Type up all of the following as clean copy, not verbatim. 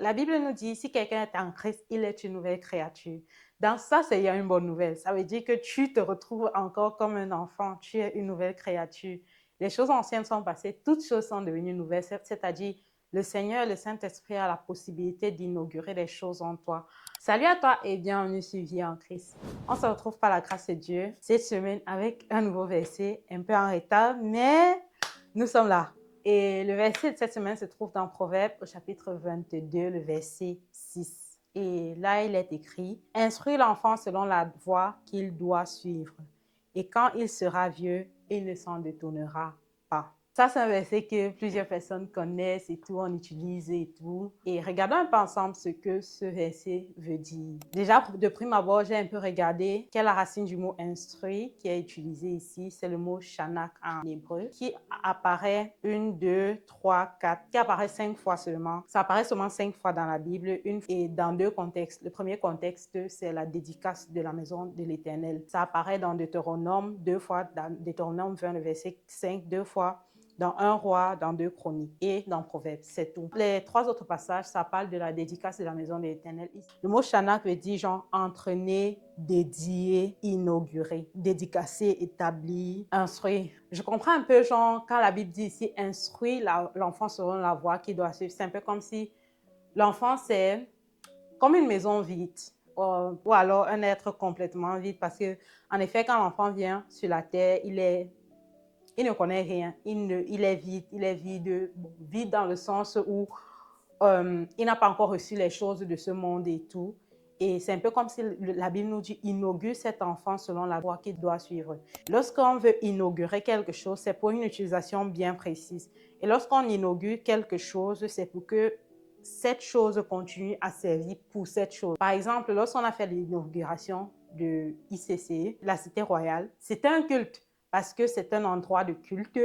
La Bible nous dit, si quelqu'un est en Christ, il est une nouvelle créature. Dans ça, c'est une bonne nouvelle. Ça veut dire que tu te retrouves encore comme un enfant. Tu es une nouvelle créature. Les choses anciennes sont passées, toutes choses sont devenues nouvelles. C'est-à-dire, le Seigneur, le Saint-Esprit a la possibilité d'inaugurer des choses en toi. Salut à toi et bienvenue sur Vie en Christ. On se retrouve par la grâce de Dieu cette semaine avec un nouveau verset, un peu en retard, mais nous sommes là. Et le verset de cette semaine se trouve dans Proverbe au chapitre 22, le verset 6. Et là, il est écrit, « Instruis l'enfant selon la voie qu'il doit suivre, et quand il sera vieux, il ne s'en détournera pas. » Ça, c'est un verset que plusieurs personnes connaissent et tout, on utilise et tout. Et regardons un peu ensemble ce que ce verset veut dire. Déjà, de prime abord, j'ai un peu regardé quelle est la racine du mot instruit qui est utilisé ici. C'est le mot shanak en hébreu, qui apparaît 1, 2, 3, 4, qui apparaît 5 fois seulement. Ça apparaît seulement 5 fois dans la Bible et dans deux contextes. Le premier contexte, c'est la dédicace de la maison de l'Éternel. Ça apparaît dans Deutéronome 2 fois, dans Deutéronome 20, le verset 5, 2 fois, dans un roi, dans 2 chroniques et dans Proverbes, c'est tout. Les 3 autres passages, ça parle de la dédicace de la maison de l'Éternel. Le mot shanak veut dire genre entraîner, dédier, inaugurer, dédicacer, établir, instruire. Je comprends un peu genre quand la Bible dit ici instruire l'enfant selon la voie qu'il doit suivre. C'est un peu comme si l'enfant c'est comme une maison vide ou alors un être complètement vide parce que en effet quand l'enfant vient sur la terre, il ne connaît rien, il est vide, bon, vide dans le sens où il n'a pas encore reçu les choses de ce monde et tout. Et c'est un peu comme si la Bible nous dit inaugure cet enfant selon la voie qu'il doit suivre. Lorsqu'on veut inaugurer quelque chose, c'est pour une utilisation bien précise. Et lorsqu'on inaugure quelque chose, c'est pour que cette chose continue à servir pour cette chose. Par exemple, lorsqu'on a fait l'inauguration de ICC, la Cité Royale, c'était un culte parce que c'est un endroit de culte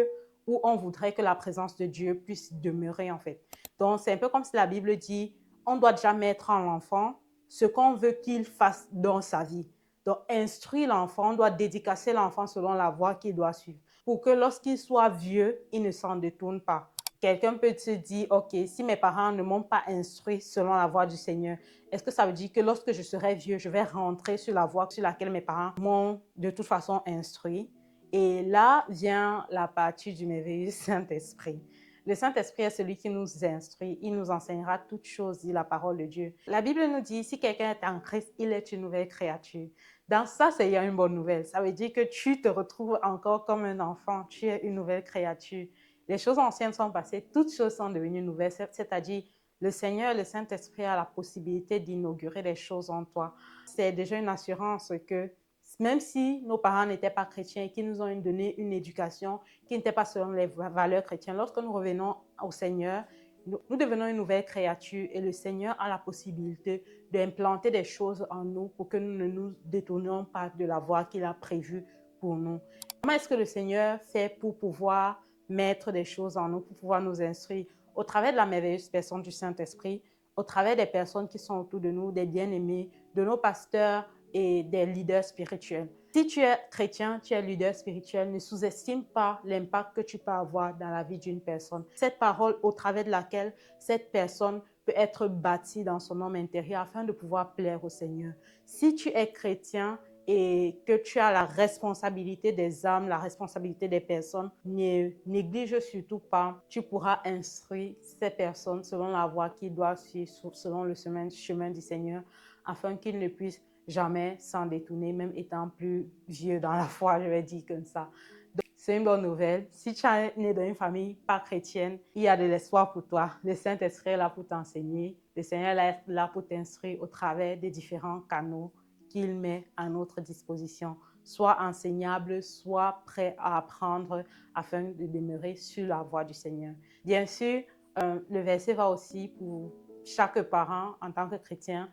où on voudrait que la présence de Dieu puisse demeurer en fait. Donc, c'est un peu comme si la Bible dit, on doit déjà mettre en l'enfant ce qu'on veut qu'il fasse dans sa vie. Donc, instruire l'enfant, on doit dédicacer l'enfant selon la voie qu'il doit suivre pour que lorsqu'il soit vieux, il ne s'en détourne pas. Quelqu'un peut se dire, OK, si mes parents ne m'ont pas instruit selon la voie du Seigneur, est-ce que ça veut dire que lorsque je serai vieux, je vais rentrer sur la voie sur laquelle mes parents m'ont de toute façon instruit? Et là vient la partie du merveilleux Saint-Esprit. Le Saint-Esprit est celui qui nous instruit, il nous enseignera toutes choses, dit la parole de Dieu. La Bible nous dit, si quelqu'un est en Christ, il est une nouvelle créature. Dans ça, c'est une bonne nouvelle. Ça veut dire que tu te retrouves encore comme un enfant, tu es une nouvelle créature. Les choses anciennes sont passées, toutes choses sont devenues nouvelles, c'est-à-dire le Seigneur, le Saint-Esprit a la possibilité d'inaugurer des choses en toi. C'est déjà une assurance que même si nos parents n'étaient pas chrétiens et qu'ils nous ont donné une éducation qui n'était pas selon les valeurs chrétiennes, lorsque nous revenons au Seigneur, nous devenons une nouvelle créature et le Seigneur a la possibilité d'implanter des choses en nous pour que nous ne nous détournions pas de la voie qu'il a prévue pour nous. Comment est-ce que le Seigneur fait pour pouvoir mettre des choses en nous, pour pouvoir nous instruire? Au travers de la merveilleuse personne du Saint-Esprit, au travers des personnes qui sont autour de nous, des bien-aimés, de nos pasteurs, et des leaders spirituels. Si tu es chrétien, tu es leader spirituel, ne sous-estime pas l'impact que tu peux avoir dans la vie d'une personne. Cette parole au travers de laquelle cette personne peut être bâtie dans son homme intérieur afin de pouvoir plaire au Seigneur. Si tu es chrétien et que tu as la responsabilité des âmes, la responsabilité des personnes, ne néglige surtout pas. Tu pourras instruire ces personnes selon la voie qu'ils doivent suivre, selon le chemin du Seigneur, afin qu'ils ne puissent jamais s'en détourner, même étant plus vieux dans la foi, je vais dire comme ça. Donc, c'est une bonne nouvelle. Si tu es né dans une famille pas chrétienne, il y a de l'espoir pour toi. Le Saint-Esprit est là pour t'enseigner. Le Seigneur est là pour t'instruire au travers des différents canaux qu'il met à notre disposition. Soit enseignable, soit prêt à apprendre afin de demeurer sur la voie du Seigneur. Bien sûr, le verset va aussi pour chaque parent en tant que chrétien.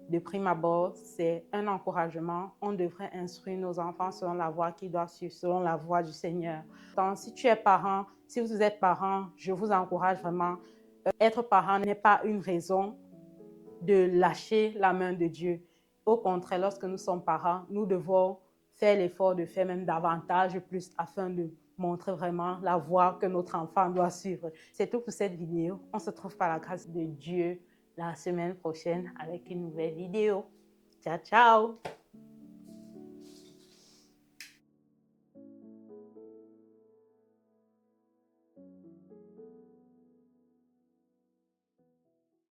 De prime abord, c'est un encouragement. On devrait instruire nos enfants selon la voie qu'ils doivent suivre, selon la voie du Seigneur. Donc, si tu es parent, si vous êtes parent, je vous encourage vraiment. Être parent n'est pas une raison de lâcher la main de Dieu. Au contraire, lorsque nous sommes parents, nous devons faire l'effort de faire même davantage plus afin de montrer vraiment la voie que notre enfant doit suivre. C'est tout pour cette vidéo. On se trouve par la grâce de Dieu la semaine prochaine avec une nouvelle vidéo. Ciao, ciao!